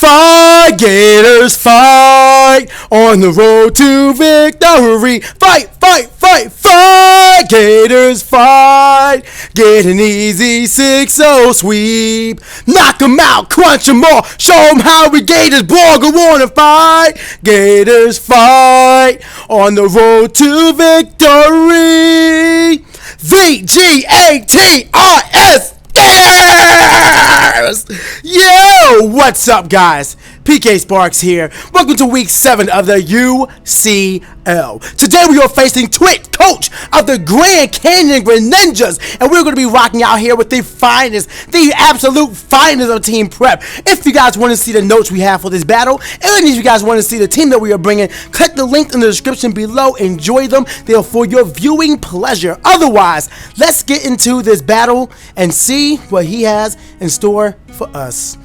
Fight, Gators, fight on the road to victory. Fight, fight, fight, fight, Gators, fight. Get an easy 6-0 sweep. Knock 'em out, crunch 'em all. Show 'em how we Gators ball go on and fight. Gators, fight on the road to victory. VGATRS. Gators! Yo, what's up, guys? PKSparkxx here. Welcome to week 7 of the UCL. Today we are facing Twit, coach of the Grand Canyon Greninjas, and we're going to be rocking out here with the finest, the absolute finest of team prep. If you guys want to see the notes we have for this battle, and if you guys want to see the team that we are bringing, click the link in the description below. Enjoy them. They are for your viewing pleasure. Otherwise, let's get into this battle and see what he has in store for us.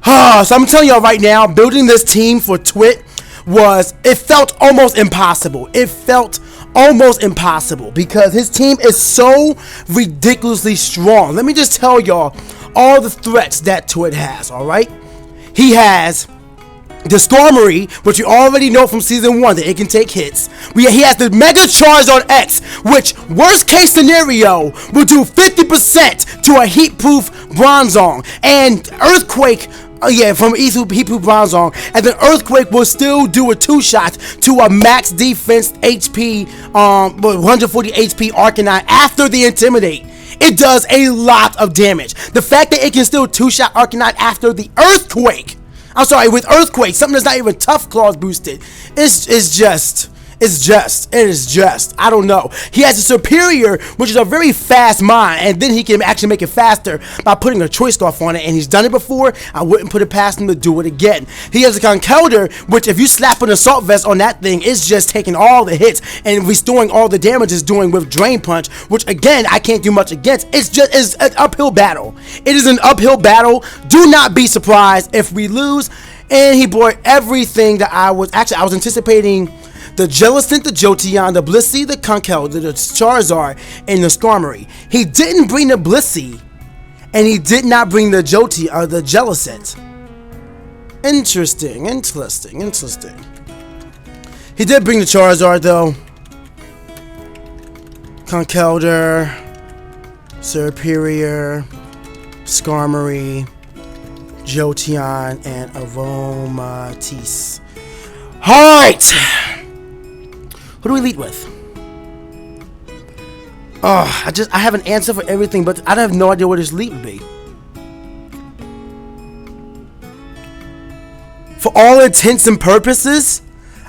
So I'm telling y'all right now, building this team for Twit it felt almost impossible. It felt almost impossible because his team is so ridiculously strong. Let me just tell y'all all the threats that Twit has, alright? He has the Skarmory, which you already know from season 1 that it can take hits. He has the Mega Charizard-X, which worst case scenario will do 50% to a heat-proof Bronzong, and Earthquake. From heat-proof Bronzong, and then Earthquake will still do a 2-shot to a max defense HP, 140 HP Arcanine after the Intimidate. It does a lot of damage. The fact that it can still 2-shot Arcanine after the Earthquake, with Earthquake, something that's not even Tough Claws boosted, it is just, I don't know. He has a Superior, which is a very fast mine, and then he can actually make it faster by putting a Choice Scarf on it, and he's done it before. I wouldn't put it past him to do it again. He has a Conkeldurr, which if you slap an Assault Vest on that thing, it's just taking all the hits and restoring all the damage it's doing with Drain Punch, which again, I can't do much against. It's an uphill battle. It is an uphill battle. Do not be surprised if we lose. And he brought everything that I was anticipating. The Jellicent, the Jolteon, the Blissey, the Conkeldurr, the Charizard, and the Skarmory. He didn't bring the Blissey, and he did not bring the Jolteon or the Jellicent. Interesting. He did bring the Charizard though. Conkeldurr, Superior, Skarmory, Jolteon, and Aromatisse. Alright! Who do we lead with? I have an answer for everything, but I have no idea what his lead would be. For all intents and purposes,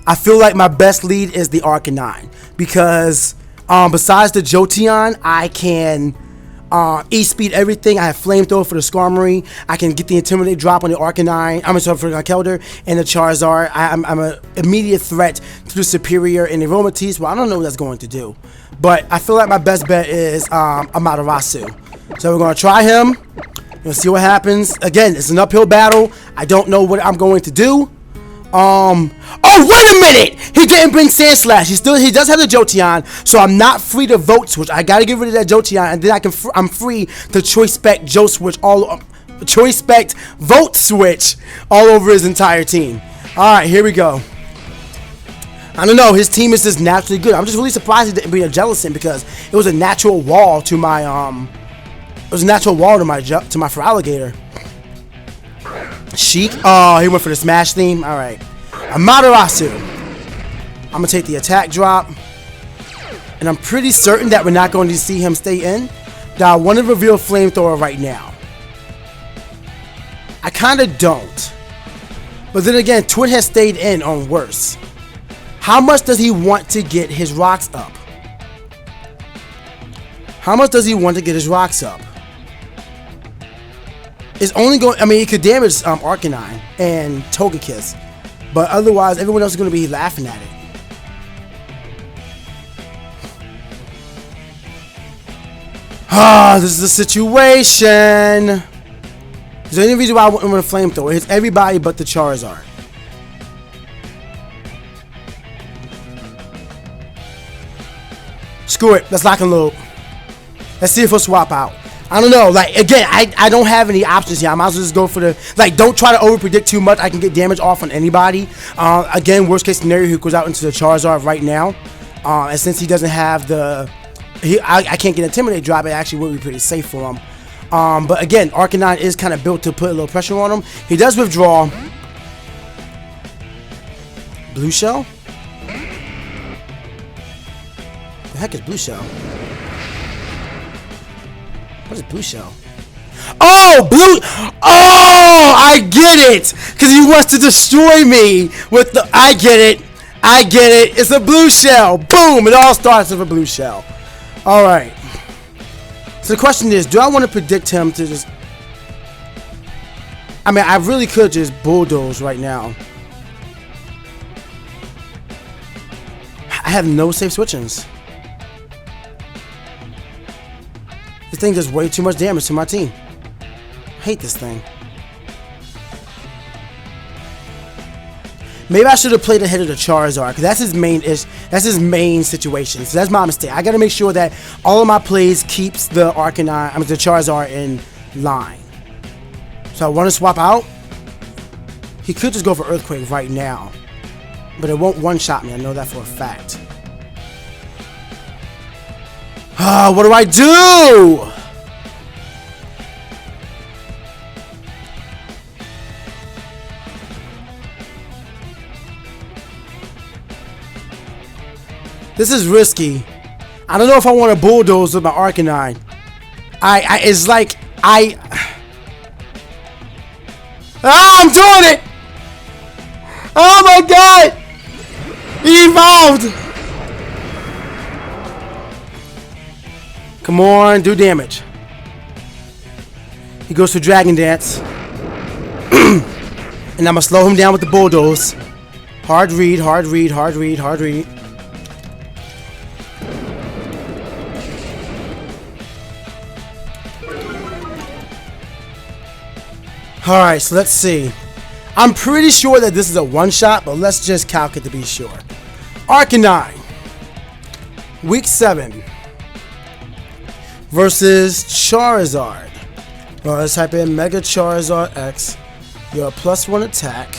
I feel like my best lead is the Arcanine, because besides the Jolteon, I can E-speed everything. I have Flamethrower for the Skarmory. I can get the Intimidate drop on the Arcanine. For the Conkeldurr and the Charizard. I'm an immediate threat to the Superior and the Aromatisse. Well, I don't know what that's going to do, but I feel like my best bet is Amaterasu. So we're going to try him. We'll see what happens. Again, it's an uphill battle. I don't know what I'm going to do. Oh, wait a minute! He didn't bring Sandslash. He does have the Jolteon, so I'm not free to Vote Switch. I gotta get rid of that Jolteon, and then I'm free to Choice Spec Vote Switch all over his entire team. All right, here we go. I don't know. His team is just naturally good. I'm just really surprised he didn't bring a Jellicent, because it was a natural wall to my to my Feraligatr. Sheik. Oh, he went for the Smash theme. Alright. Amaterasu. I'm going to take the attack drop. And I'm pretty certain that we're not going to see him stay in. Now, I want to reveal Flamethrower right now. I kind of don't. But then again, Twit has stayed in on worse. How much does he want to get his rocks up? It's only going. It could damage Arcanine and Togekiss, but otherwise, everyone else is going to be laughing at it. This is the situation. Is there any reason why I wouldn't want a Flamethrower? It hits everybody but the Charizard. Screw it. Let's lock and load. Let's see if he'll swap out. I don't know. Like, again, I don't have any options here. I might as well just go for the, like, don't try to over predict too much. I can get damage off on anybody. Again, worst case scenario, he goes out into the Charizard right now. And since he doesn't have the, I can't get Intimidate drop, it actually would be pretty safe for him. But again, Arcanine is kind of built to put a little pressure on him. He does withdraw. Blue Shell? The heck is Blue Shell? What is Blue Shell? Oh, Blue! Oh, I get it! Because he wants to destroy me with the... I get it. I get it. It's a Blue Shell. Boom! It all starts with a Blue Shell. Alright. So the question is, do I want to predict him to just... I mean, I really could just bulldoze right now. I have no safe switch-ins. This thing does way too much damage to my team. I hate this thing. Maybe I should have played ahead of the Charizard, because that's his main that's his main situation. So that's my mistake. I gotta make sure that all of my plays keeps the Arcanine, the Charizard in line. So I want to swap out. He could just go for Earthquake right now, but it won't one-shot me. I know that for a fact. Ah, what do I do? This is risky. I don't know if I want to bulldoze with my Arcanine. It's like I'm doing it! Oh my god! He evolved! Come on, do damage. He goes for Dragon Dance. And I'm gonna slow him down with the bulldoze. Hard read, hard read, hard read, hard read. Alright, so let's see. I'm pretty sure that this is a one-shot, but let's just calc it to be sure. Arcanine. Week 7. Versus Charizard. Well, let's type in Mega Charizard X. You're a +1 attack.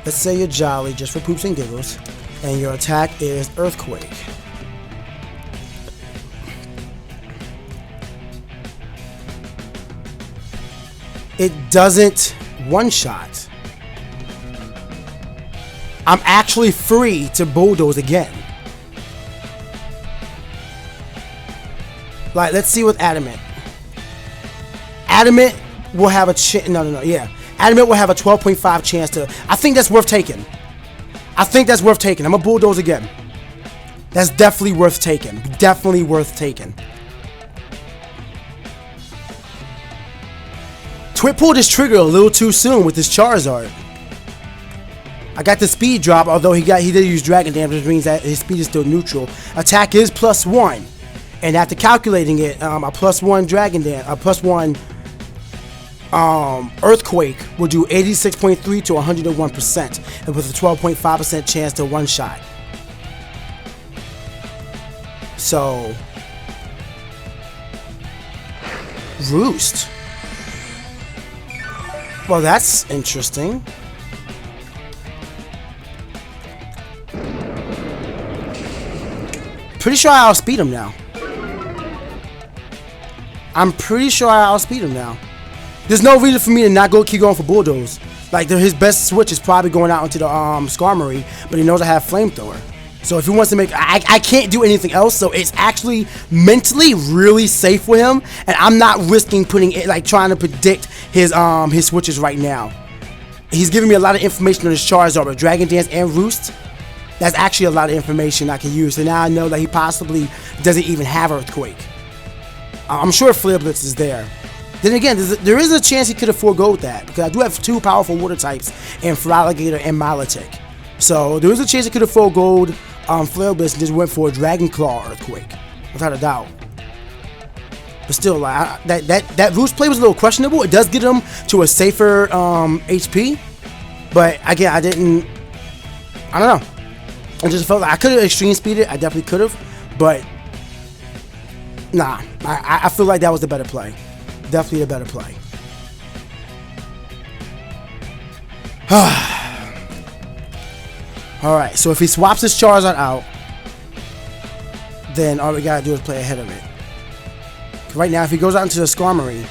Let's say you're Jolly, just for poops and giggles. And your attack is Earthquake. It doesn't one-shot. I'm actually free to bulldoze again. Like, let's see with Adamant. Adamant will have a chance. No, yeah. Adamant will have a 12.5 chance to. I think that's worth taking. I think that's worth taking. I'm going to bulldoze again. That's definitely worth taking. Definitely worth taking. Twit pulled his trigger a little too soon with his Charizard. I got the speed drop, although he did use Dragon Dance, which means that his speed is still neutral. Attack is +1. And after calculating it, a +1 Dragon Dance, a +1 Earthquake will do 86.3 to 101%, and with a 12.5% chance to one-shot. So, Roost. Well, that's interesting. Pretty sure I outspeed him now. I'm pretty sure I outspeed him now. There's no reason for me to not keep going for Bulldoze. Like, his best switch is probably going out into the Skarmory, but he knows I have Flamethrower. So if he wants to make, I can't do anything else. So it's actually mentally really safe for him, and I'm not risking putting it, like, trying to predict his switches right now. He's giving me a lot of information on his Charizard with Dragon Dance and Roost. That's actually a lot of information I can use. So now I know that he possibly doesn't even have Earthquake. I'm sure Flare Blitz is there. Then again, there is a chance he could have foregoed that, because I do have 2 powerful water types in Feraligatr and Milotic. So there is a chance he could have foregoed Flare Blitz and just went for a Dragon Claw Earthquake, without a doubt. But still, like, that Roost play was a little questionable. It does get him to a safer HP, but again, I don't know. I just felt like I could have extreme speeded. I definitely could have, but Nah, I feel like that was the better play. Definitely the better play. Alright, so if he swaps his Charizard out, then all we gotta do is play ahead of it. Right now, if he goes out into the Skarmory,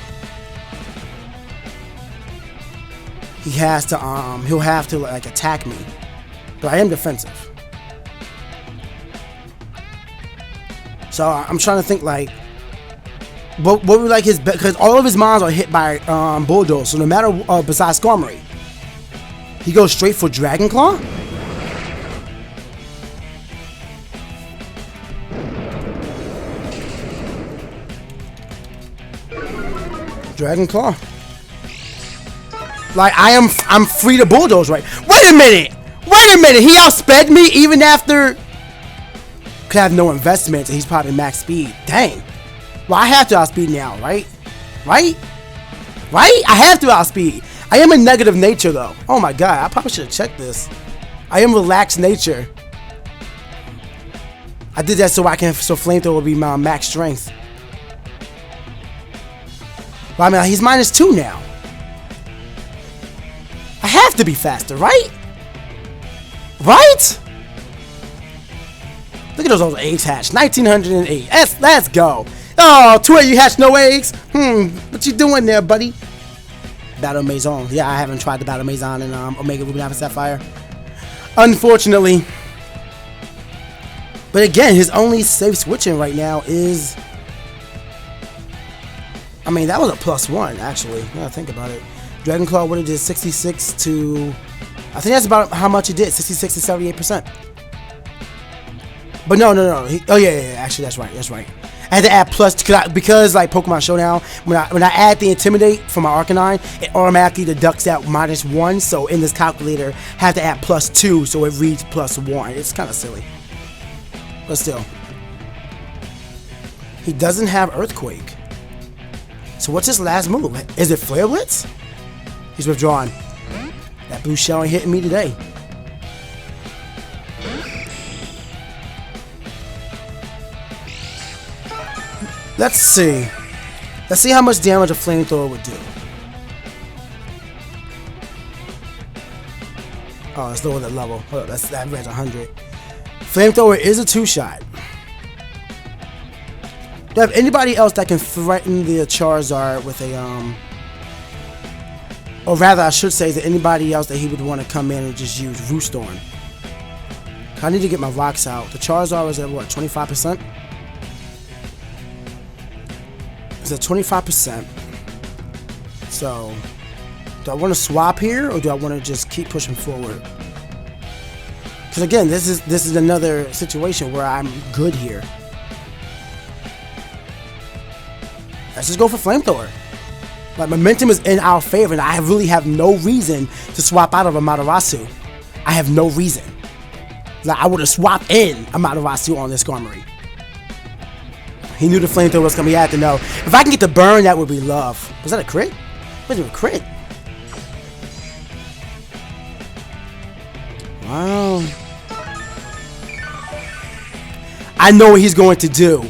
he'll have to like attack me. But I am defensive. So I'm trying to think like, what would like his, because all of his mons are hit by Bulldoze. So no matter besides Skarmory, he goes straight for Dragon Claw. Dragon Claw. Like I'm free to Bulldoze, right? Wait a minute! Wait a minute! He outsped me even after could have no investment, and he's probably max speed. Dang. Well, I have to outspeed now, right? Right? Right? I have to outspeed. I am a negative nature though. Oh my god, I probably should have checked this. I am relaxed nature. I did that so Flamethrower will be my max strength. But I mean, he's -2 now. I have to be faster, right? Right? Look at those old eggs hatched. 1908. Let's go. Oh, 2 you hatched no eggs? What you doing there, buddy? Battle Maison. Yeah, I haven't tried the Battle Maison in Omega Ruby Alpha Sapphire, unfortunately. But again, his only safe switching right now is, I mean, that was a +1 actually. Now I think about it. Dragon Claw would have did 66 to, I think that's about how much it did, 66 to 78%. But no. Oh yeah, actually that's right. I had to add plus because like Pokemon Showdown, when I add the Intimidate for my Arcanine, it automatically deducts that -1. So in this calculator, I have to add +2, so it reads +1. It's kind of silly, but still. He doesn't have Earthquake. So what's his last move? Is it Flare Blitz? He's withdrawn. That blue shell ain't hitting me today. Let's see. Let's see how much damage a Flamethrower would do. Oh, it's lower than level. Hold up, that range 100. Flamethrower is a 2-shot. Do I have anybody else that can threaten the Charizard with a or rather, I should say, is there anybody else that he would want to come in and just use Roost on? I need to get my rocks out. The Charizard is at what, 25%? It's at 25%. So, do I want to swap here, or do I want to just keep pushing forward? Because again, this is another situation where I'm good here. Let's just go for Flamethrower. Like, momentum is in our favor, and I really have no reason to swap out of a Amaterasu. I have no reason. Like, I would have swapped in a Amaterasu on this Skarmory. He knew the Flamethrower was coming. He had to know. If I can get the burn, that would be love. Was that a crit? Was it a crit? Wow. I know what he's going to do.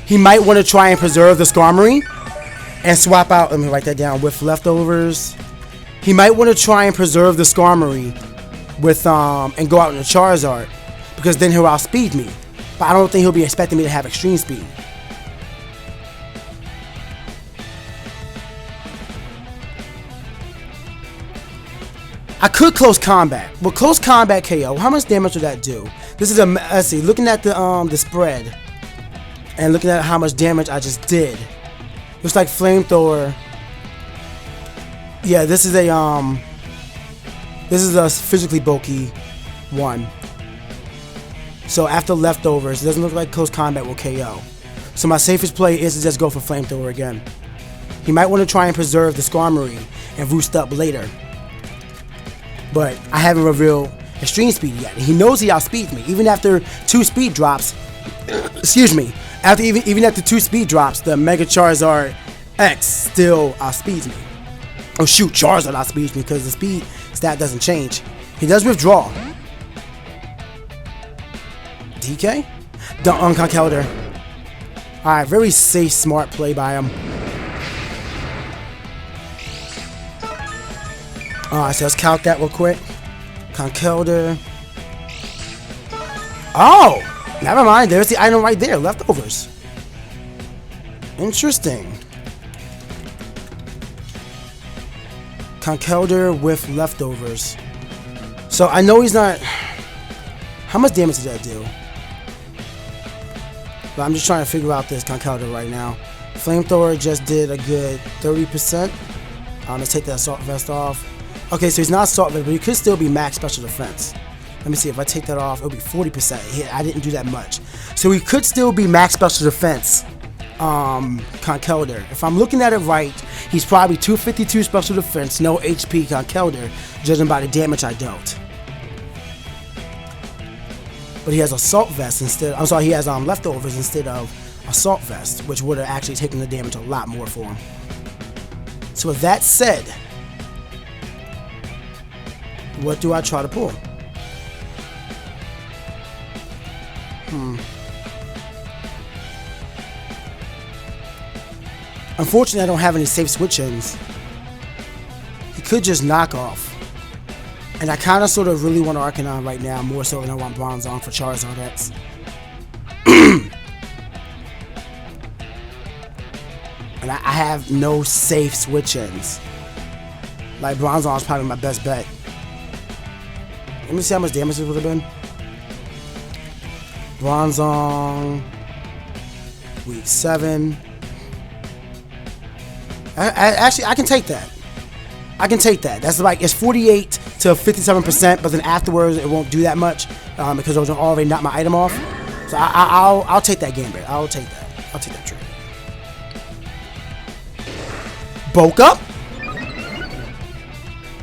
He might want to try and preserve the Skarmory and swap out, let me write that down, with leftovers. He might want to try and preserve the Skarmory with and go out in the Charizard, because then he'll outspeed me. But I don't think he'll be expecting me to have extreme speed. I could close combat. Well, close combat KO. How much damage would that do? This is a, let's see, looking at the spread and looking at how much damage I just did. Looks like Flamethrower. Yeah, this is a physically bulky one. So after leftovers, it doesn't look like close combat will KO. So my safest play is to just go for Flamethrower again. He might want to try and preserve the Skarmory and roost up later. But I haven't revealed extreme speed yet. He knows he outspeeds me. Even after 2 speed drops, excuse me, even after 2 speed drops, the Mega Charizard X still outspeeds me. Oh shoot, Charizard outspeeds me because the speed stat doesn't change. He does withdraw. DK? Don't Unconk Elder. Alright, very safe, smart play by him. Alright, so let's count that real quick. Conkeldurr. Oh! Never mind, there's the item right there, leftovers. Interesting. Conkeldurr with leftovers. So I know he's not... How much damage did that do? But I'm just trying to figure out this Conkeldurr right now. Flamethrower just did a good 30%. Let's take that assault vest off. Okay, so he's not assault vest, but he could still be max special defense. Let me see, if I take that off, it'll be 40%. Yeah, I didn't do that much. So he could still be max special defense, Conkeldurr. If I'm looking at it right, he's probably 252 special defense, no HP Conkeldurr, judging by the damage I dealt. But he has assault vest instead. I'm sorry, he has leftovers instead of assault vest, which would have actually taken the damage a lot more for him. So with that said, what do I try to pull? Unfortunately, I don't have any safe switch-ins. He could just knock off. And I kind of sort of really want Arcanine right now, more so than I want Bronzong for Charizard X. And I have no safe switch-ins. Like, Bronzong is probably my best bet. Let me see how much damage it would have been. Bronzong, week 7. Actually, I can take that. I can take that. That's like, it's 48 to 57%, but then afterwards it won't do that much because I was already knocked my item off. So I'll take that Gambit. I'll take that. I'll take that trade. Bulk up?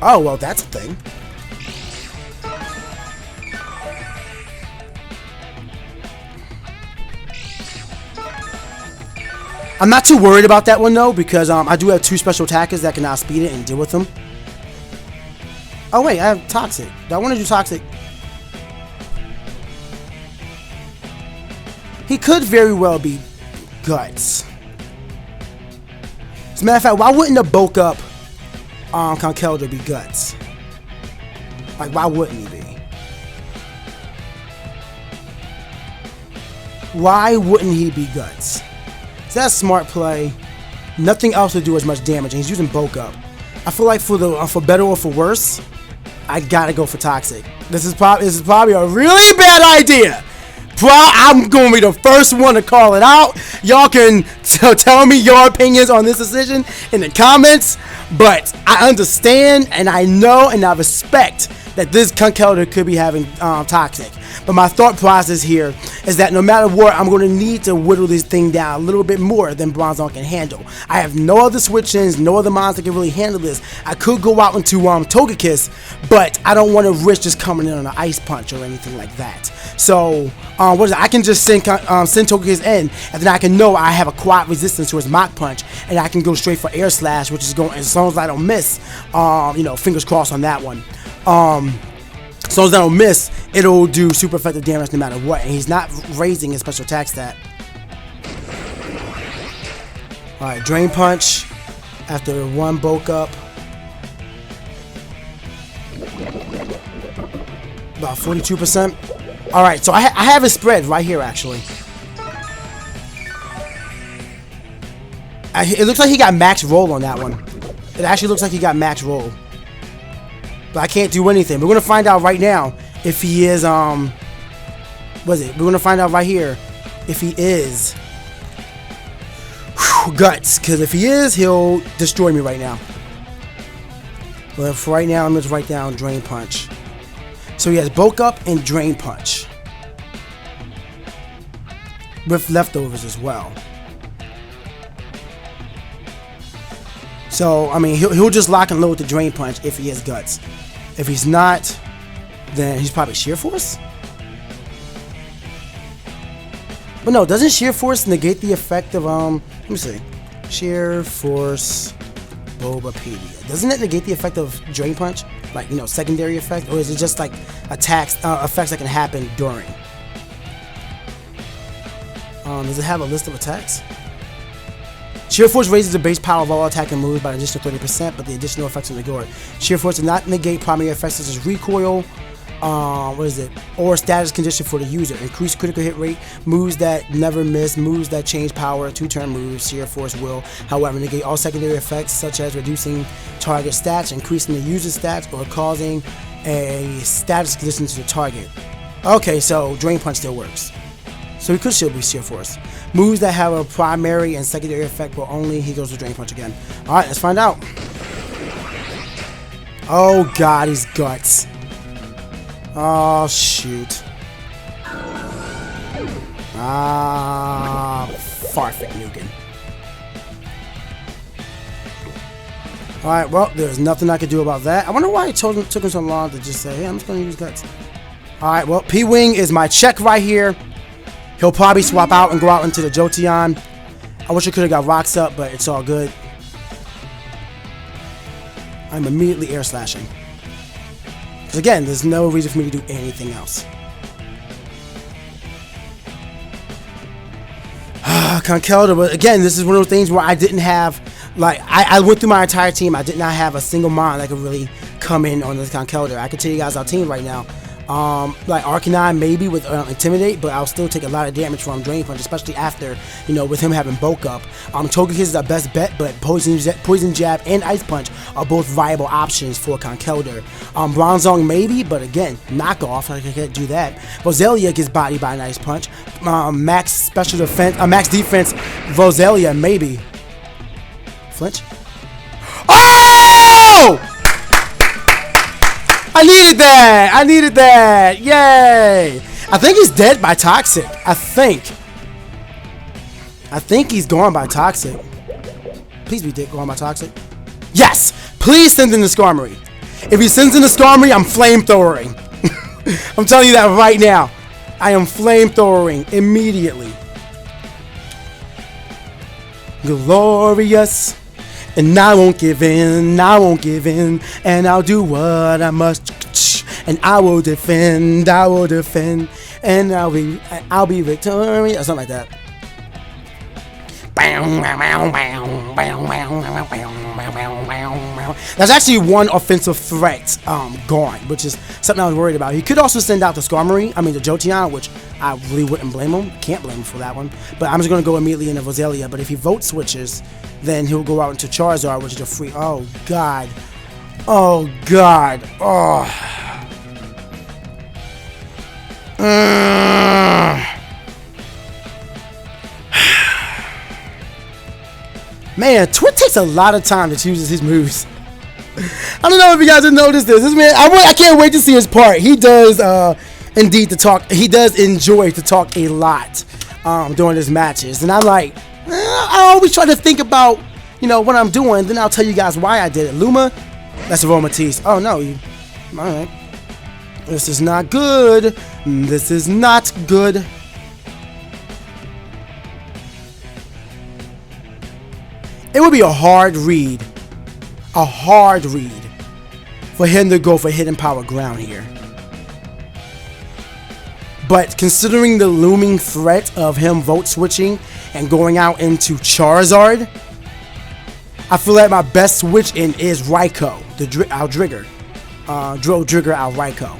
Oh, well, that's a thing. I'm not too worried about that one though, because I do have 2 special attackers that can outspeed it and deal with them. Oh wait, I have Toxic. Do I want to do Toxic? He could very well be Guts. As a matter of fact, why wouldn't the bulk up Conkeldurr be Guts? Like, why wouldn't he be? Why wouldn't he be Guts? So that's a smart play. Nothing else to do as much damage, and he's using bulk up. I feel like for better or for worse, I gotta go for Toxic. This is probably a really bad idea. I'm going to be the first one to call it out. Y'all can tell me your opinions on this decision in the comments. But I understand, and I know, and I respect that this Conkeldurr could be having Toxic. But my thought process here is that no matter what, I'm going to need to whittle this thing down a little bit more than Bronzong can handle. I have no other switch-ins, no other mons that can really handle this. I could go out into Togekiss, but I don't want to risk just coming in on an Ice Punch or anything like that. So, what is it? I can just send Togekiss in, and then I can know I have a quad resistance to his Mach Punch, and I can go straight for Air Slash, which is going, as long as I don't miss, you know, fingers crossed on that one. As long as I don't miss, it'll do super effective damage no matter what. And he's not raising his special attack stat. Alright, Drain Punch after 1 bulk up. About 42%. Alright, so I have a spread right here actually. It looks like he got max roll on that one. It actually looks like he got max roll. But I can't do anything. We're going to find out right now if he is, what is it? We're going to find out right here if he is Guts. Because if he is, he'll destroy me right now. But for right now, I'm going to write down Drain Punch. So he has Bulk Up and Drain Punch. With leftovers as well. So, I mean, he'll just lock and load with the Drain Punch if he has Guts. If he's not, then he's probably Sheer Force? But no, doesn't Sheer Force negate the effect of, let me see. Sheer Force Bulbapedia. Doesn't it negate the effect of Drain Punch? Like, you know, secondary effect? Or is it just like attacks, effects that can happen during? Does it have a list of attacks? Sheer Force raises the base power of all attacking moves by an additional 30%, but the additional effects are negate. Sheer Force does not negate primary effects such as recoil, what is it, or status condition for the user. Increase critical hit rate, moves that never miss, moves that change power, 2-turn moves. Sheer Force will, however, negate all secondary effects such as reducing target stats, increasing the user's stats, or causing a status condition to the target. Okay, so Drain Punch still works. So he could still be Sheer Force. Moves that have a primary and secondary effect will only, he goes to Drain Punch again. Alright, let's find out. Oh god, he's guts. Oh shoot. Farfik Nukin. Alright, well, there's nothing I could do about that. I wonder why it took him so long to just say, hey, I'm just going to use guts. Alright, well, P-Wing is my check right here. He'll probably swap out and go out into the Jolteon. I wish I could have got rocks up, but it's all good. I'm immediately air slashing. Because again, there's no reason for me to do anything else. Conkeldurr, but again, this is one of those things where I didn't have, like, I went through my entire team. I did not have a single mon that could really come in on this Conkeldurr. I can tell you guys our team right now. Like Arcanine maybe with Intimidate, but I'll still take a lot of damage from Drain Punch, especially after, you know, with him having bulk up. Togekiss is our best bet, but Poison Jab and Ice Punch are both viable options for Conkeldurr. Bronzong maybe, but again, knockoff, I can't do that. Roselia gets bodied by an Ice Punch. Max special defense, max defense, Roselia maybe. Flinch. Oh! I needed that! I needed that! Yay! I think he's dead by Toxic. I think he's gone by Toxic. Please be dead gone by Toxic. Yes! Please send in the Skarmory. If he sends in the Skarmory, I'm flamethrowering. I'm telling you that right now. I am flamethrowering immediately. Glorious. And I won't give in, I won't give in, and I'll do what I must, and I will defend, and I'll be victorious, or something like that. That's actually one offensive threat gone, which is something I was worried about. He could also send out the Skarmory, the Jolteon, which I really wouldn't blame him. Can't blame him for that one. But I'm just going to go immediately into Roselia. But if he vote switches, then he'll go out into Charizard, which is a free... Oh, God. Oh, God. Oh. Man, Twit takes a lot of time to choose his moves. I don't know if you guys have noticed this. This man, I can't wait to see his part. He does indeed to talk. He does enjoy to talk a lot during his matches, and I'm like, I always try to think about, you know, what I'm doing. Then I'll tell you guys why I did it. Luma, that's Aromatisse. Oh no, all right. This is not good. This is not good. It would be a hard read for him to go for Hidden Power Ground here. But considering the looming threat of him vote switching and going out into Charizard, I feel like my best switch in is Raikou, our Drigger. Drigger out Raikou.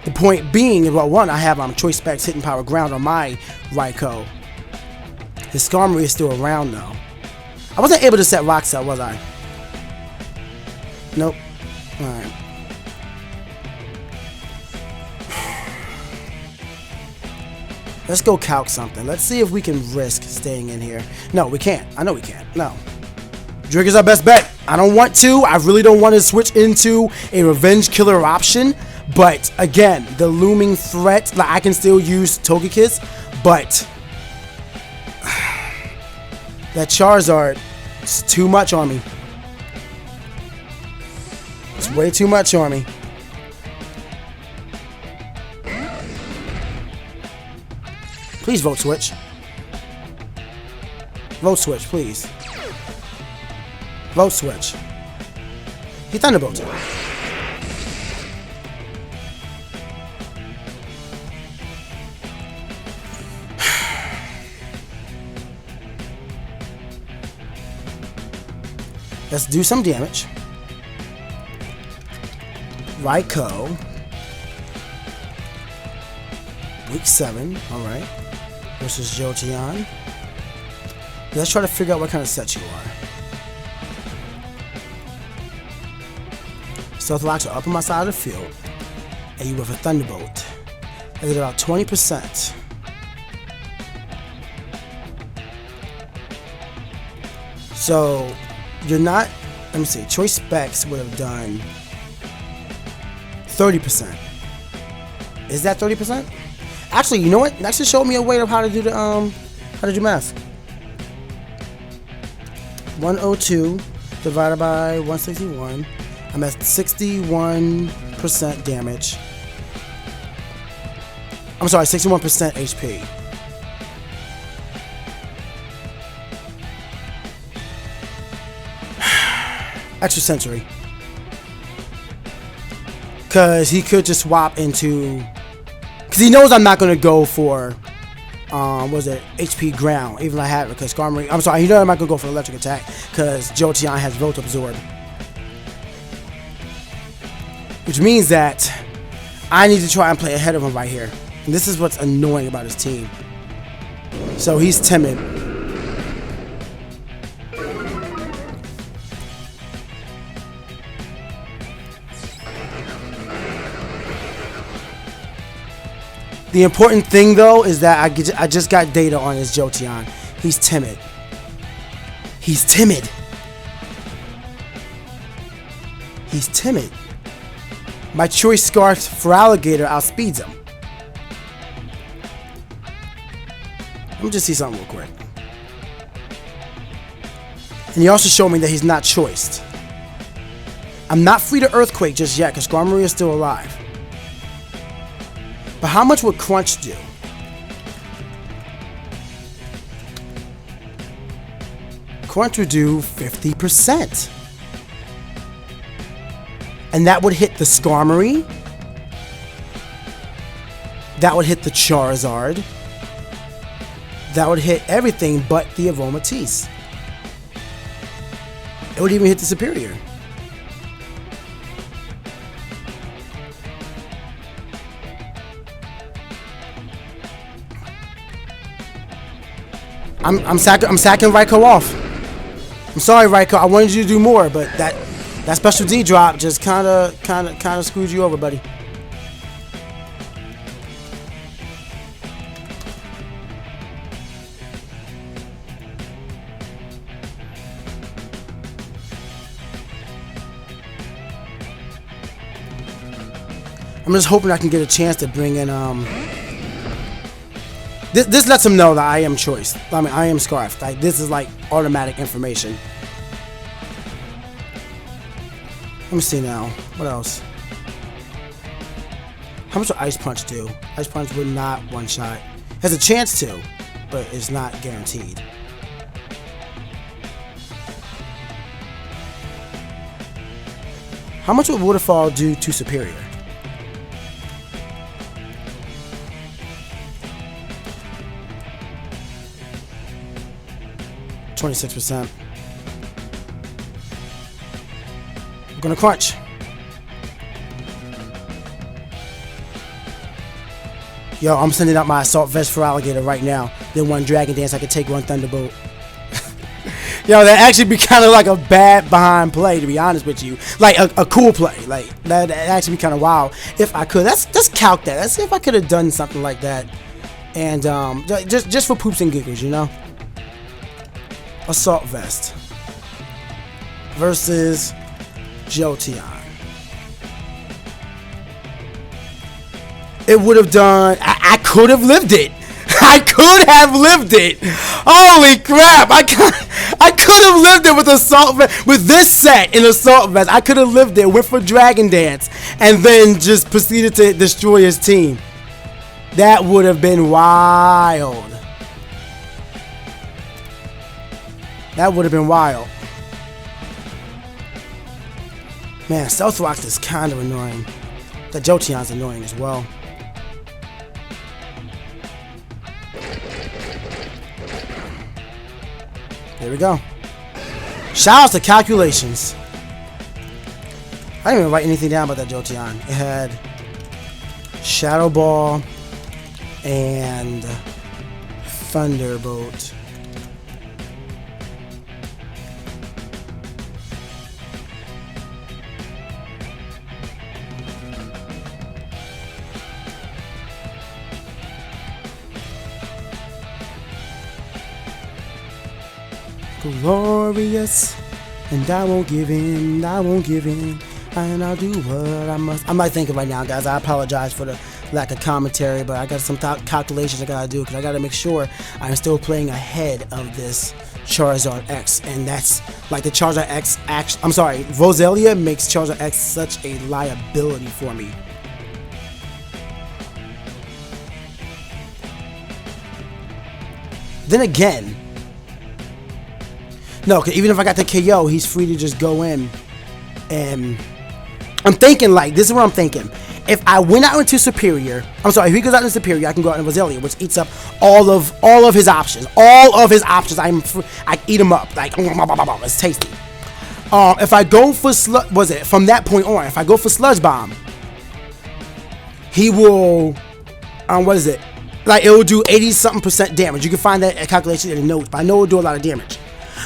The point being, well, one, I have Choice Specs Hidden Power Ground on my Raikou. His Skarmory is still around though. I wasn't able to set rocks out, was I? Nope. Alright. Let's go calc something. Let's see if we can risk staying in here. No, we can't. I know we can't. No. Drigger's our best bet. I don't want to. I really don't want to switch into a Revenge Killer option. But again, the looming threat, like I can still use Togekiss, but that Charizard is too much on me. It's way too much on me. Please vote switch. Vote switch, please. Vote switch. He Thunderbolted. Let's do some damage. Raikou. Week 7, alright. Versus Jolteon. Let's try to figure out what kind of set you are. Stealth Rocks are up on my side of the field. And you with a Thunderbolt. I did about 20%. So, you're not, let me see, Choice Specs would have done 30%. Is that 30%? Actually, you know what? Actually show me a way of how to do the, how to do math. 102 divided by 161. I'm at 61% damage. I'm sorry, 61% HP. Extra Sensory. Because he could just swap into... Because he knows I'm not going to go for... what was it? HP Ground. Even if I have it. Because Skarmory... I'm sorry, he knows I'm not going to go for Electric Attack. Because Jolteon has Volt Absorb. Which means that I need to try and play ahead of him right here. And this is what's annoying about his team. So he's timid. The important thing though is that I just got data on his Jolteon. He's timid. He's timid. He's timid. My Choice Scarf Feraligatr outspeeds him. Let me just see something real quick. And he also showed me that he's not choiced. I'm not free to Earthquake just yet because Skarmory is still alive. But how much would Crunch do? Crunch would do 50%. And that would hit the Skarmory. That would hit the Charizard. That would hit everything but the Aromatisse. It would even hit the Superior. I'm sacking Raikou off. I'm sorry, Raikou. I wanted you to do more, but that special D drop just kind of screwed you over, buddy. I'm just hoping I can get a chance to bring in This lets him know that I am choiced. I mean, I am scarfed. Like, this is like automatic information. Let me see now. What else? How much would Ice Punch do? Ice Punch would not one-shot. Has a chance to, but it's not guaranteed. How much would Waterfall do to Superior? %. We're gonna Crunch. Yo, I'm sending out my Assault Vest Feraligatr right now. Then one Dragon Dance, I could take one Thunderbolt. Yo, that actually be kind of like a bad behind play, to be honest with you. Like a cool play. Like that actually be kind of wild. If I could, let's calc that. Let's see if I could have done something like that. And just for poops and giggles, you know. Assault Vest versus Jolteon. It would have done. I could have lived it. I could have lived it. Holy crap! I could have lived it with Assault Vest. With this set in Assault Vest, I could have lived it. Went for Dragon Dance and then just proceeded to destroy his team. That would have been wild. That would have been wild. Man, Stealth Rocks is kind of annoying. The Jolteon's annoying as well. There we go. Shout out to calculations. I didn't even write anything down about that Jolteon. It had Shadow Ball and Thunderbolt. Glorious, and I won't give in, I won't give in, and I'll do what I must. I'm not thinking right now, guys. I apologize for the lack of commentary, but I got some calculations I gotta do because I gotta make sure I'm still playing ahead of this Charizard X, and that's like the Charizard X. I'm sorry, Roselia makes Charizard X such a liability for me. Then again, no, cause even if I got the KO, he's free to just go in. And I'm thinking, like, this is what I'm thinking. If I went out into Superior, I'm sorry, if he goes out into Superior, I can go out into Roselia, which eats up all of his options. All of his options, I eat them up. Like, it's tasty. If I go for from that point on, if I go for Sludge Bomb, he will, like, it will do 80-something% damage. You can find that calculation in the notes, but I know it will do a lot of damage.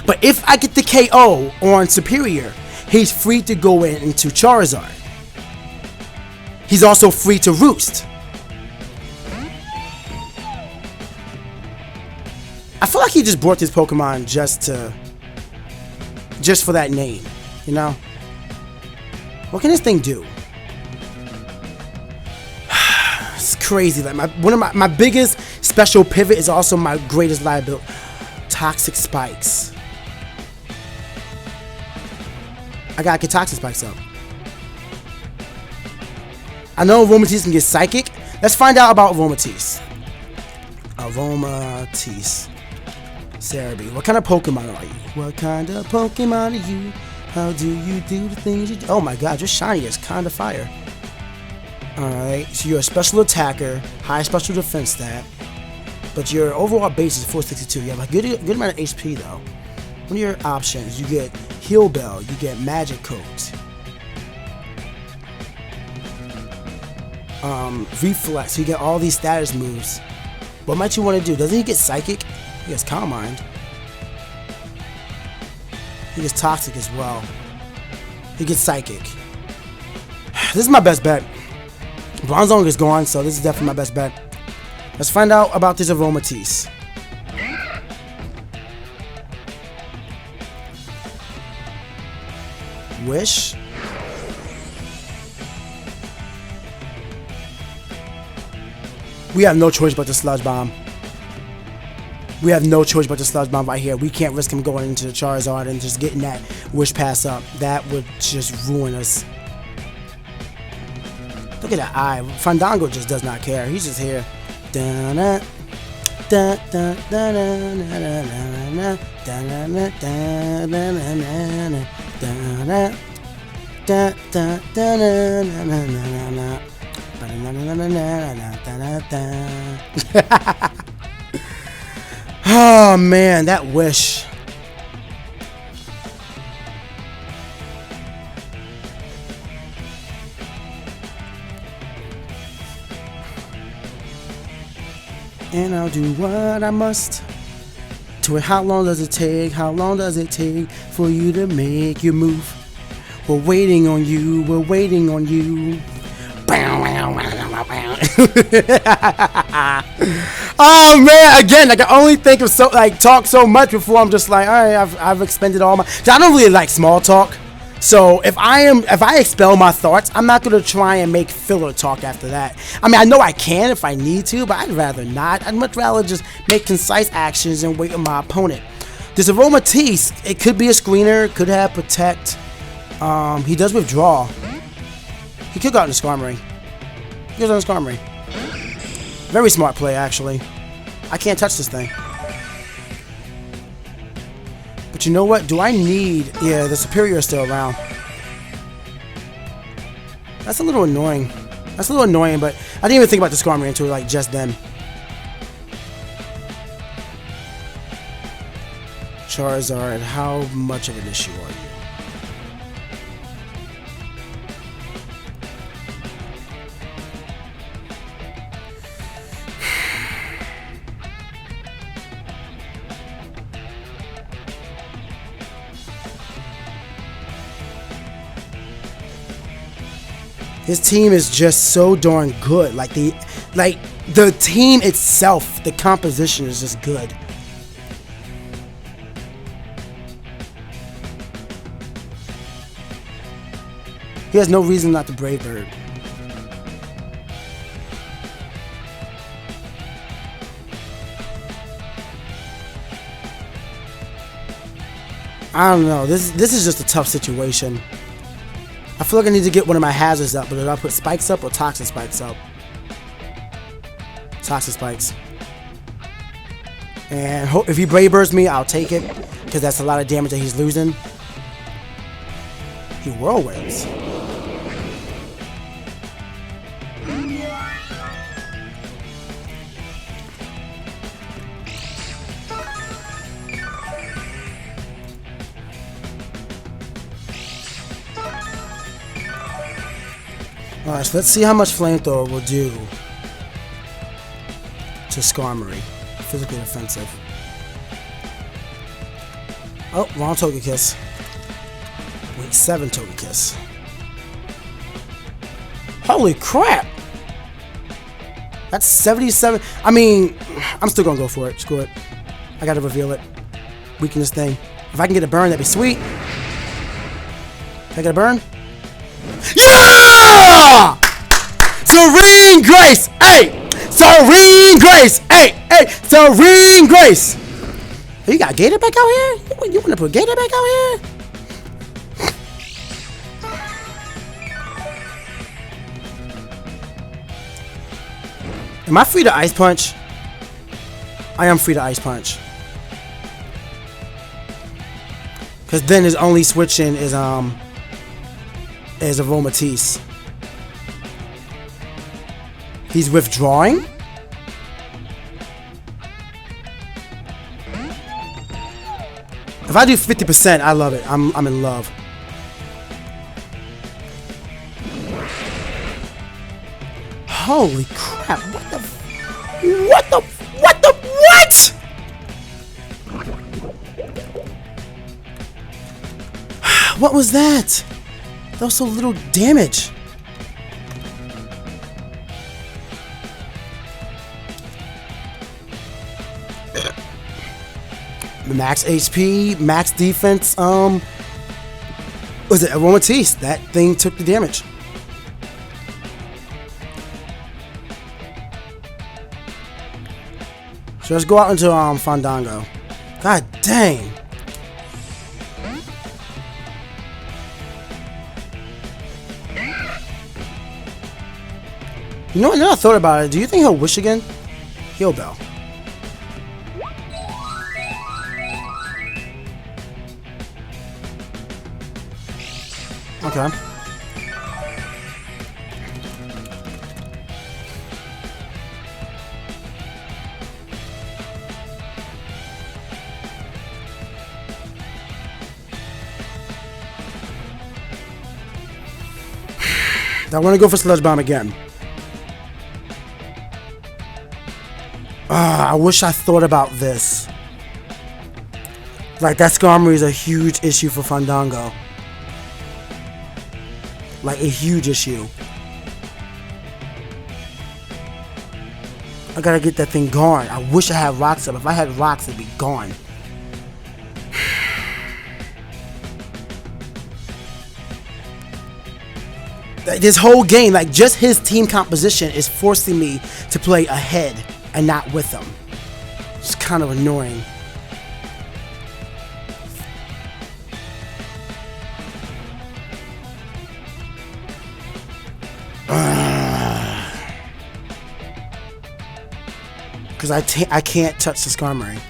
But if I get the KO on Superior, he's free to go into Charizard. He's also free to Roost. I feel like he just brought this Pokemon just for that name, you know? What can this thing do? It's crazy. Like one of my biggest special pivot is also my greatest liability. Toxic Spikes. I gotta get Toxic Spikes up. I know Aromatisse can get Psychic. Let's find out about Aromatisse. Aromatisse. Cerebi. What kind of Pokemon are you? What kind of Pokemon are you? How do you do the things you do? Oh my god, your shiny is kind of fire. Alright, so you're a special attacker, high special defense stat, but your overall base is 462. You have a good amount of HP though. One of your options, you get Heal Bell, you get Magic Coat, Reflex, you get all these status moves. What might you want to do? Doesn't he get Psychic? He gets Calm Mind. He gets Toxic as well. He gets Psychic. This is my best bet. Bronzong is gone, so this is definitely my best bet. Let's find out about this Aromatisse. Wish. We have no choice but the Sludge Bomb. We have no choice but the Sludge Bomb right here. We can't risk him going into the Charizard and just getting that Wish Pass up. That would just ruin us. Look at that eye. Fandango just does not care. He's just here. Oh man, that Wish. And I'll do what I must. To it, how long does it take? How long does it take for you to make your move? We're waiting on you. We're waiting on you. Oh man, again, I can only think of talk so much before I'm just like, all right, I've expended all my. I don't really like small talk. So if I expel my thoughts, I'm not gonna try and make filler talk after that. I mean, I know I can if I need to, but I'd rather not. I'd much rather just make concise actions and wait on my opponent. This Aromatisse, it could be a screener, could have Protect. He does withdraw. He could go out in the Skarmory. He goes on the Skarmory. Very smart play, actually. I can't touch this thing. But you know what? Do I need... Yeah, the Superior is still around. That's a little annoying. That's a little annoying, but I didn't even think about the Skarmory until like just then. Charizard, how much of an issue are you? His team is just so darn good. Like the team itself, the composition is just good. He has no reason not to Brave Bird. I don't know. This is just a tough situation. I feel like I need to get one of my hazards up, but did I put spikes up or toxic spikes up? Toxic spikes. And if he Brave Birds me, I'll take it, because that's a lot of damage that he's losing. He whirlwinds. Alright, so let's see how much Flamethrower will do to Skarmory. Physically offensive. Oh, wrong Togekiss. Week 7 Togekiss. Holy crap! That's 77. I mean, I'm still gonna go for it. Screw it. I gotta reveal it. Weaken this thing. If I can get a burn, that'd be sweet. Can I get a burn? Yeah! Serene Grace! Hey! Serene Grace! Hey! Hey! Serene Grace! Oh, you got Gator back out here? You wanna put Gator back out here? Am I free to Ice Punch? I am free to Ice Punch. Cause then his only switching is Aromatisse. He's withdrawing? If I do 50%, I love it. I'm in love. Holy crap. What the what was that? That was so little damage. Max HP, max defense, was it Aromatisse? That thing took the damage. So let's go out into Fandango. God dang. You know what? Now I thought about it. Do you think he'll wish again? Heal Bell. Okay. I want to go for Sludge Bomb again. I wish I thought about this. Like, that Skarmory is a huge issue for Fandango. Like, a huge issue. I gotta get that thing gone. I wish I had rocks up. If I had rocks, it'd be gone. This whole game, like, just his team composition is forcing me to play ahead and not with them. It's kind of annoying. Because I can't touch the Skarmory.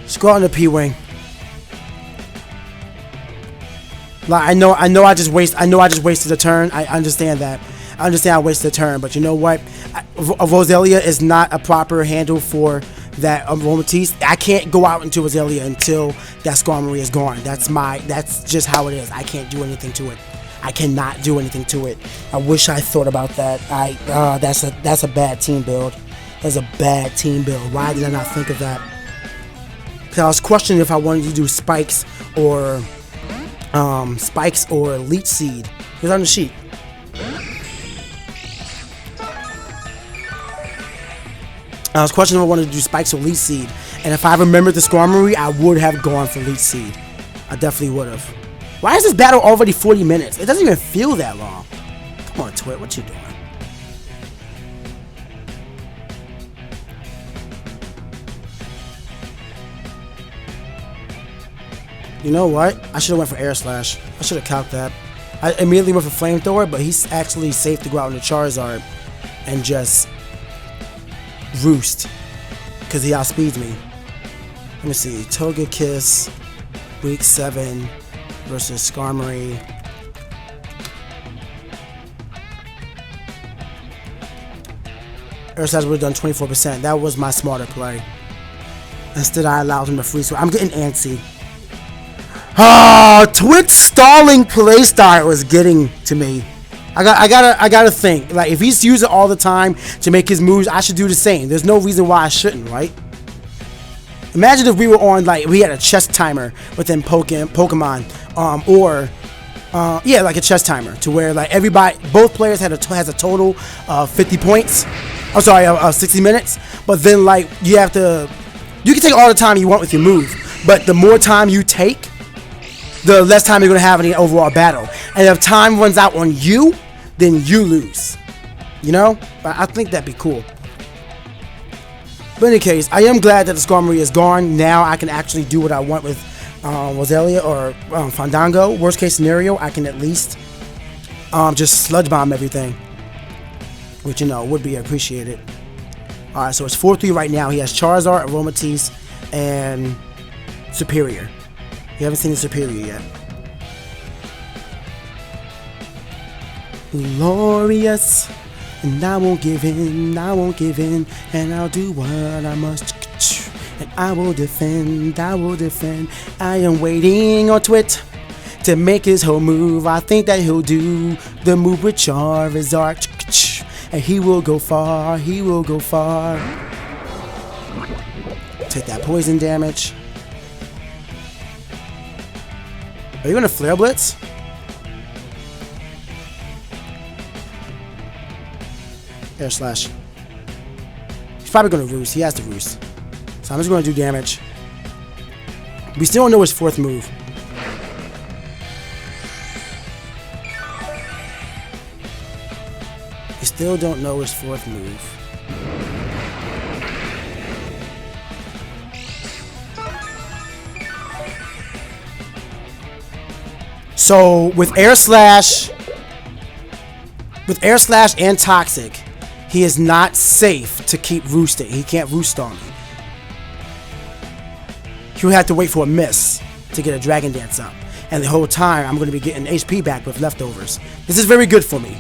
Just go out on the P-Wing. Like, I know I just wasted a turn. I understand that. I understand I wasted a turn, but you know what? Roselia is not a proper handle for that Aromatisse. I can't go out into Roselia until that Skarmory is gone. That's just how it is. I can't do anything to it. I cannot do anything to it. I wish I thought about that. That's a bad team build. That's a bad team build. Why did I not think of that? Because I was questioning if I wanted to do Spikes or Leech Seed. It was on the sheet. I was questioning if I wanted to do Spikes or Leech Seed. And if I remembered the Skarmory, I would have gone for Leech Seed. I definitely would have. Why is this battle already 40 minutes? It doesn't even feel that long. Come on, Twit, what you doing? You know what? I should have went for Air Slash. I should have calced that. I immediately went for Flamethrower, but he's actually safe to go out in the Charizard and just roost because he outspeeds me. Let me see. Togekiss, Week 7 versus Skarmory. Air Slash would have done 24%. That was my smarter play. Instead, I allowed him to freeze. So I'm getting antsy. Twit's stalling playstyle was getting to me. I gotta think. Like, if he's using it all the time to make his moves, I should do the same. There's no reason why I shouldn't, right? Imagine if we were on, like, we had a chess timer within Pokemon, yeah, like a chess timer, to where, like, both players has a total of 50 points. I'm sorry, 60 minutes. But then, like, you can take all the time you want with your move, but the more time you take, the less time you're gonna have in the overall battle. And if time runs out on you, then you lose. You know? I think that'd be cool. But in any case, I am glad that the Skarmory is gone. Now I can actually do what I want with Roselia or Fandango. Worst case scenario, I can at least just Sludge Bomb everything, which, you know, would be appreciated. Alright, so it's 4-3 right now. He has Charizard, Aromatisse, and Superior. You haven't seen the Superior yet. Glorious, and I won't give in, and I'll do what I must, and I will defend. I am waiting on Twit to make his whole move. I think that he'll do the move with Charizard, and he will go far, Take that poison damage. Are you gonna Flare Blitz? Air Slash. He's probably gonna Roost. He has to Roost. So I'm just gonna do damage. We still don't know his fourth move. We still don't know his fourth move. So with Air Slash and Toxic, he is not safe to keep roosting. He can't roost on me. He would have to wait for a miss to get a Dragon Dance up. And the whole time, I'm going to be getting HP back with leftovers. This is very good for me.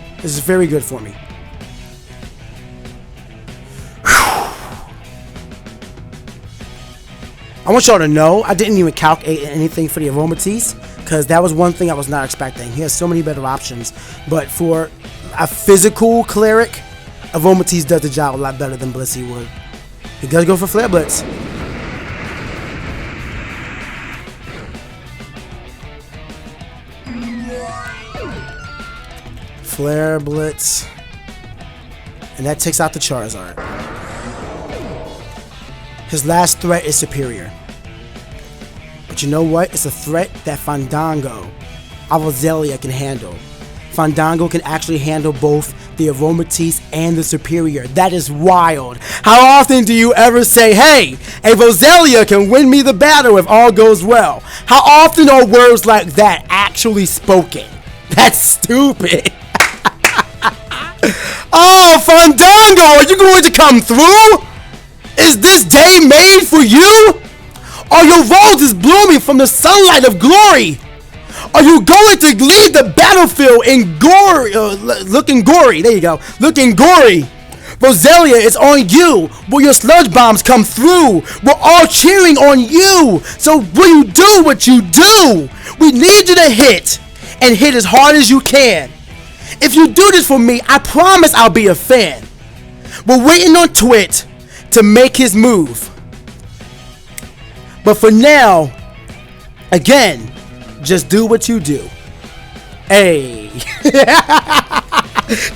I want y'all to know, I didn't even calculate anything for the Aromatisse, because that was one thing I was not expecting. He has so many better options. But for a physical cleric, Aromatisse does the job a lot better than Blissey would. He does go for Flare Blitz. Flare Blitz. And that takes out the Charizard. His last threat is Superior. But you know what? It's a threat that Fandango, Roselia can handle. Fandango can actually handle both the Aromatisse and the Superior. That is wild. How often do you ever say, hey, a Roselia can win me the battle if all goes well? How often are words like that actually spoken? That's stupid. Oh, Fandango, are you going to come through? Is this day made for you? Are your roses blooming from the sunlight of glory? Are you going to leave the battlefield in gory, looking gory? There you go, looking gory. Roselia, it's on you. Will your sludge bombs come through? We're all cheering on you. So will you do what you do? We need you to hit, and hit as hard as you can. If you do this for me, I promise I'll be a fan. We're waiting on Twit to make his move. But for now, again, just do what you do. Hey.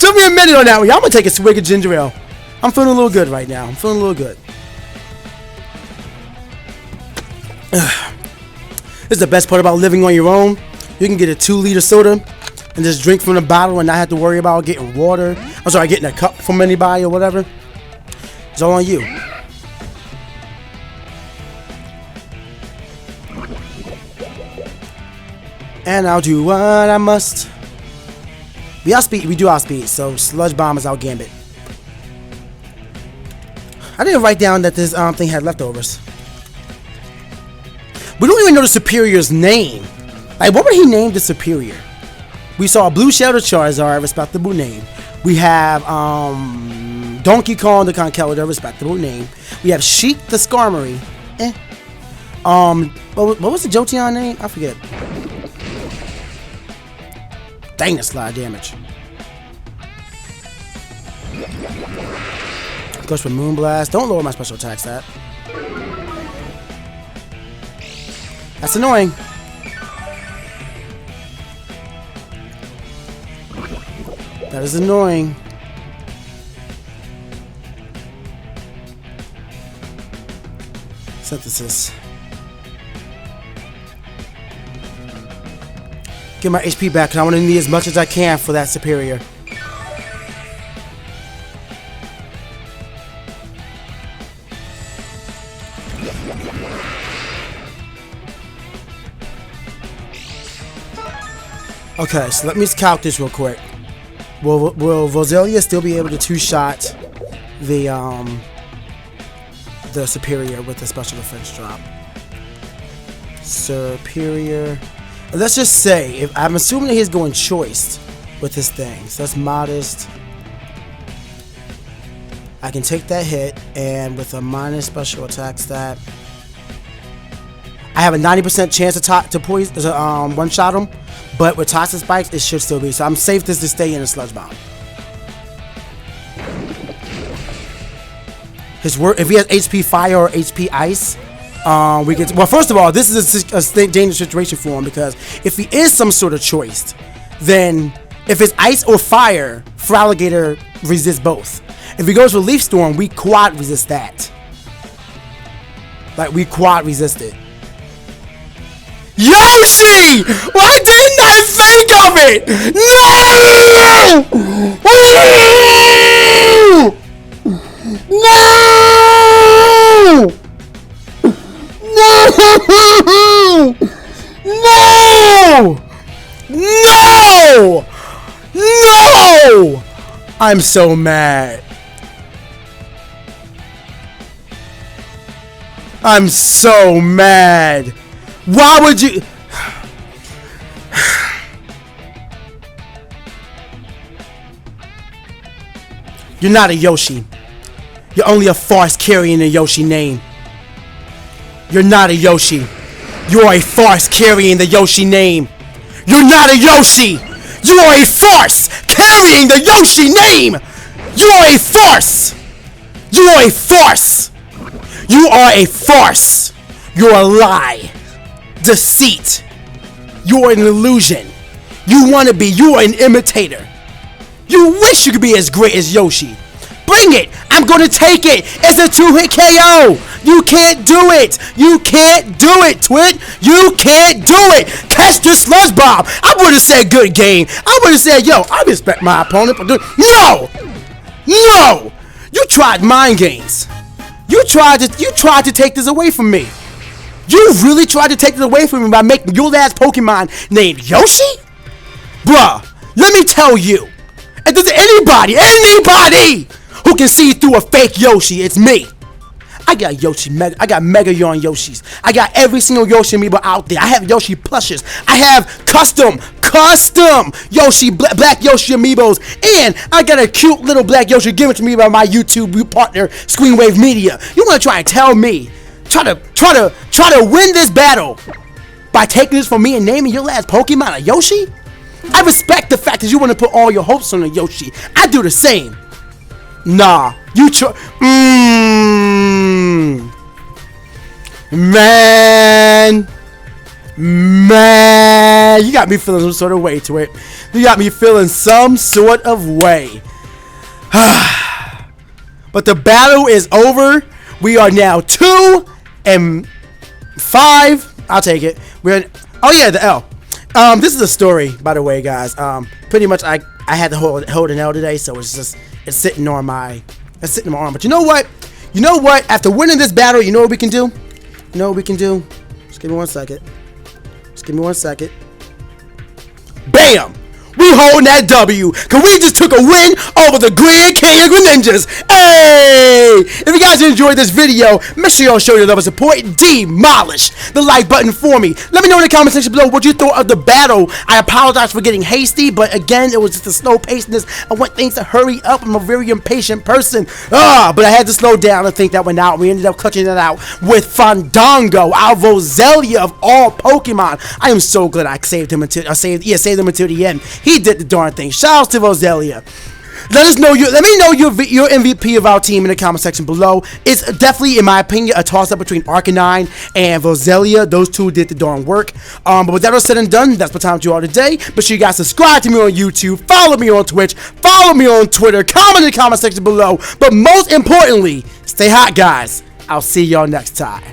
Took me a minute on that one. I'm gonna take a swig of ginger ale. I'm feeling a little good right now. I'm feeling a little good. This is the best part about living on your own. You can get a 2-liter soda and just drink from the bottle and not have to worry about getting water. I'm sorry, getting a cup from anybody or whatever. It's all on you. And I'll do what I must. We outspeed. We do outspeed. So sludge bomb is our gambit. I didn't write down that this thing had leftovers. We don't even know the superior's name. Like, what would he name the superior? We saw a blue shell to Charizard, respectable name. We have Donkey Kong the Conkeldurr, respectable name. We have Sheik the Skarmory. What was the Jolteon name? I forget. Dang, that's a lot of damage. Goes for Moonblast. Don't lower my special attack stat. That's annoying. That is annoying. Synthesis. Get my HP back, because I want to need as much as I can for that superior. Okay, so let me calc this real quick. Will Roselia still be able to two-shot the superior with the special defense drop? Superior. Let's just say, if I'm assuming that he's going choice with his thing, so that's modest. I can take that hit, and with a minus special attack stat, I have a 90% chance to poison, one-shot him. But with Toxic Spikes, it should still be. So I'm safe to stay in a Sludge Bomb. If he has HP Fire or HP Ice, we can. Well, first of all, this is a dangerous situation for him, because if he is some sort of choice, then if it's Ice or Fire, Feraligatr resists both. If he goes for Leaf Storm, we quad resist that. Like, we quad resist it. Yoshi! Why didn't I think of it? No! No! No! I'm so mad. I'm so mad. Why would you? You're not a Yoshi. You're only a farce carrying a Yoshi name. You're not a Yoshi. You're a farce carrying the Yoshi name. You're not a Yoshi. You are a farce carrying the Yoshi name. You are a farce. You are a farce. You are a farce. You're a lie. Deceit. You are an illusion. You want to be. You are an imitator. You wish you could be as great as Yoshi. Bring it. I'm going to take it. It's a 2-hit KO. You can't do it. You can't do it, Twit. You can't do it. Catch the Sludge Bomb. I would have said good game. I would have said, yo, I respect my opponent for doing. No. No. You tried mind games. You tried to take this away from me. You really tried to take it away from me by making your last Pokemon named Yoshi? Bruh, let me tell you. If there's anybody who can see through a fake Yoshi, it's me. I got Yoshi, I got Mega Yarn Yoshis. I got every single Yoshi amiibo out there. I have Yoshi plushes. I have custom Yoshi, black Yoshi amiibos. And I got a cute little black Yoshi given to me by my YouTube partner, Screenwave Media. You want to try and tell me, try to win this battle by taking this from me and naming your last Pokemon a Yoshi? I respect the fact that you want to put all your hopes on a Yoshi. I do the same. Nah, you man, you got me feeling some sort of way to it. You got me feeling some sort of way. But the battle is over. We are now 2-5. I'll take it. Oh yeah, the L. This is a story, by the way, guys. Pretty much I had to hold an L today, so it's sitting on my arm. But you know what? After winning this battle, you know what we can do? Just give me 1 second. Bam! We holding that W, cause we just took a win over the Grand Canyon Greninjas. Hey! If you guys enjoyed this video, make sure y'all show your love and support. Demolish the like button for me. Let me know in the comment section below what you thought of the battle. I apologize for getting hasty, but again, it was just a slow paceness. I want things to hurry up. I'm a very impatient person. But I had to slow down and think that one out. We ended up clutching it out with Fandango, our Roselia of all Pokemon. I am so glad I saved him until saved him until the end. He did the darn thing. Shout out to Roselia. Let me know your MVP of our team in the comment section below. It's definitely, in my opinion, a toss-up between Arcanine and Roselia. Those two did the darn work. But with that all said and done, that's what time to all today. Make sure you guys subscribe to me on YouTube, follow me on Twitch, follow me on Twitter, comment in the comment section below. But most importantly, stay hot, guys. I'll see y'all next time.